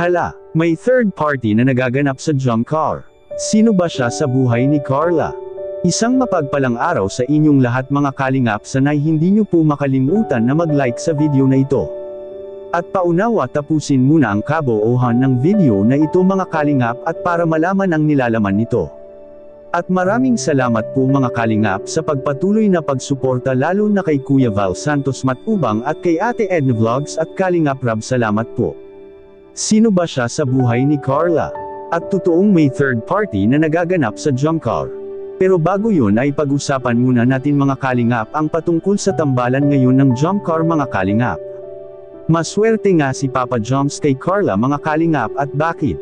Hala, may third party na nagaganap sa jump car. Sino ba siya sa buhay ni Carla? Isang mapagpalang araw sa inyong lahat mga kalingap, sanay hindi nyo po makalimutan na mag-like sa video na ito. At paunawa tapusin muna ang kabuuhan ng video na ito mga kalingap at para malaman ang nilalaman nito. At maraming salamat po mga kalingap sa pagpatuloy na pagsuporta lalo na kay Kuya Val Santos Matubang at kay Ate Edna Vlogs at Kalingap Rab, salamat po. Sino ba siya sa buhay ni Carla? At totoong may third party na nagaganap sa jump car. Pero bago yun ay pag-usapan muna natin mga kalingap ang patungkol sa tambalan ngayon ng jump car mga kalingap. Maswerte nga si Papa Joms kay Carla mga kalingap, at bakit?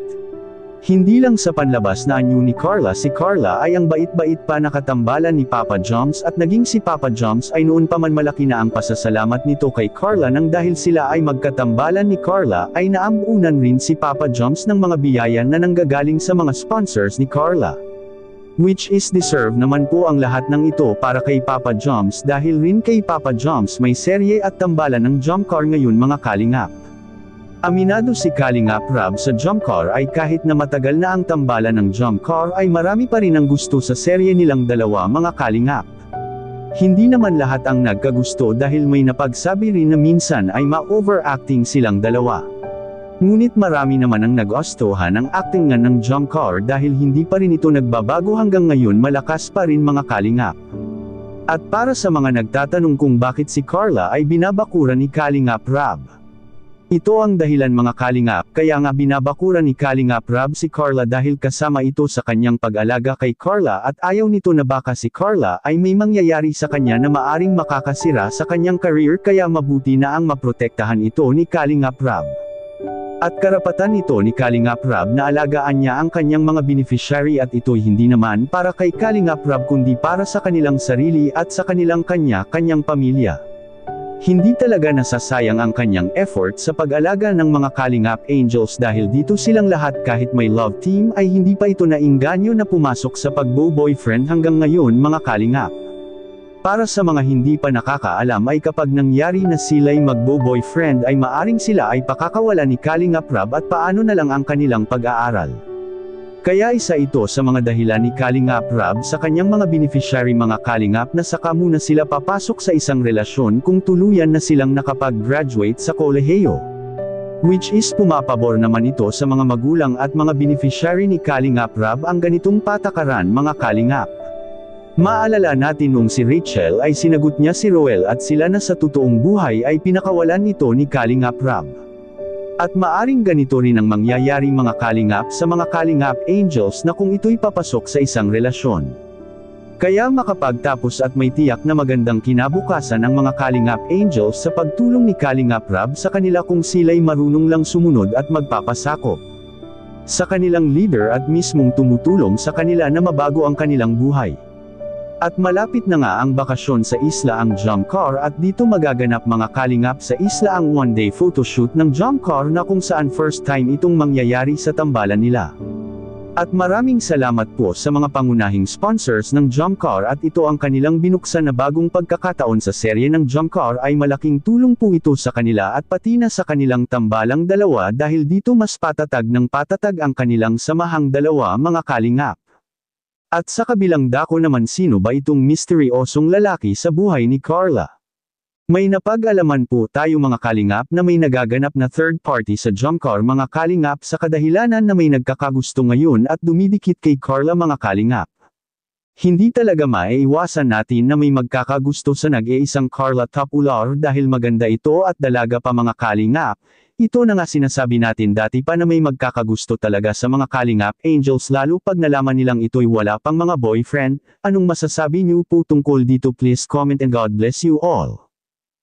Hindi lang sa panlabas na anyo ni Carla, si Carla ay ang bait-bait pa nakatambalan ni Papa Joms, at naging si Papa Joms ay noon pa man malaki na ang pasasalamat nito kay Carla nang dahil sila ay magkatambalan ni Carla ay naambunan rin si Papa Joms ng mga biyaya na nanggagaling sa mga sponsors ni Carla. Which is deserve naman po ang lahat ng ito para kay Papa Joms, dahil rin kay Papa Joms may serye at tambalan ng jump car ngayon mga kalingap. Aminado si Kalingap Rab sa jump car ay kahit na matagal na ang tambalan ng jump car ay marami pa rin ang gusto sa serye nilang dalawa mga kalingap. Hindi naman lahat ang nagkagusto dahil may napagsabi rin na minsan ay ma-overacting silang dalawa. Ngunit marami naman ang nagustuhan ang actingan ng jump car dahil hindi pa rin ito nagbabago hanggang ngayon, malakas pa rin mga kalingap. At para sa mga nagtatanong kung bakit si Carla ay binabakuran ni Kalingap Rab, ito ang dahilan mga kalingap, kaya nga binabakuran ni Kalingap Rab si Carla dahil kasama ito sa kanyang pag-alaga kay Carla at ayaw nito na baka si Carla ay may mangyayari sa kanya na maaring makakasira sa kanyang career, kaya mabuti na ang maprotektahan ito ni Kalingap Rab. At karapatan ito ni Kalingap Rab na alagaan niya ang kanyang mga beneficiary, at ito'y hindi naman para kay Kalingap Rab kundi para sa kanilang sarili at sa kanilang kanya-kanyang pamilya. Hindi talaga nasasayang ang kanyang effort sa pag-alaga ng mga Kalingap Angels dahil dito silang lahat kahit may love team ay hindi pa ito nainganyo na pumasok sa pagbo-boyfriend hanggang ngayon mga kalingap. Para sa mga hindi pa nakakaalam ay kapag nangyari na sila'y magbo-boyfriend ay maaring sila ay pakakawalan ni Kalingap Rab at paano na lang ang kanilang pag-aaral. Kaya isa ito sa mga dahilan ni Kalingap Rab sa kanyang mga beneficiary mga kalingap na saka muna sila papasok sa isang relasyon kung tuluyan na silang nakapag-graduate sa kolehiyo. Which is pumapabor naman ito sa mga magulang at mga beneficiary ni Kalingap Rab ang ganitong patakaran mga kalingap. Maalala natin nung si Rachel ay sinagot niya si Roel at sila na sa totoong buhay ay pinakawalan ito ni Kalingap Rab. At maaring ganito rin ang mangyayari mga kalingap sa mga Kalingap Angels na kung ito'y papasok sa isang relasyon. Kaya makapagtapos at may tiyak na magandang kinabukasan ang mga Kalingap Angels sa pagtulong ni Kalingap Rab sa kanila kung sila'y marunong lang sumunod at magpapasakop sa kanilang leader at mismong tumutulong sa kanila na mabago ang kanilang buhay. At malapit na nga ang bakasyon sa isla ang jump car, at dito magaganap mga kalingap sa isla ang one-day photoshoot ng jump car na kung saan first time itong mangyayari sa tambalan nila. At maraming salamat po sa mga pangunahing sponsors ng jump car, at ito ang kanilang binuksan na bagong pagkakataon sa serye ng jump car ay malaking tulong po ito sa kanila at pati na sa kanilang tambalang dalawa dahil dito mas patatag ng patatag ang kanilang samahang dalawa mga kalingap. At sa kabilang dako naman, sino ba itong misteryosong lalaki sa buhay ni Carla? May napag-alaman po tayo mga kalingap na may nagaganap na third party sa jump car mga kalingap sa kadahilanan na may nagkakagusto ngayon at dumidikit kay Carla mga kalingap. Hindi talaga maiiwasan natin na may magkakagusto sa nag-iisang Carla Tapular dahil maganda ito at dalaga pa mga kalingap. Ito na nga sinasabi natin dati pa na may magkakagusto talaga sa mga Kalingap Angels lalo pag nalaman nilang ito'y wala pang mga boyfriend. Anong masasabi niyo po tungkol dito? Please comment and God bless you all.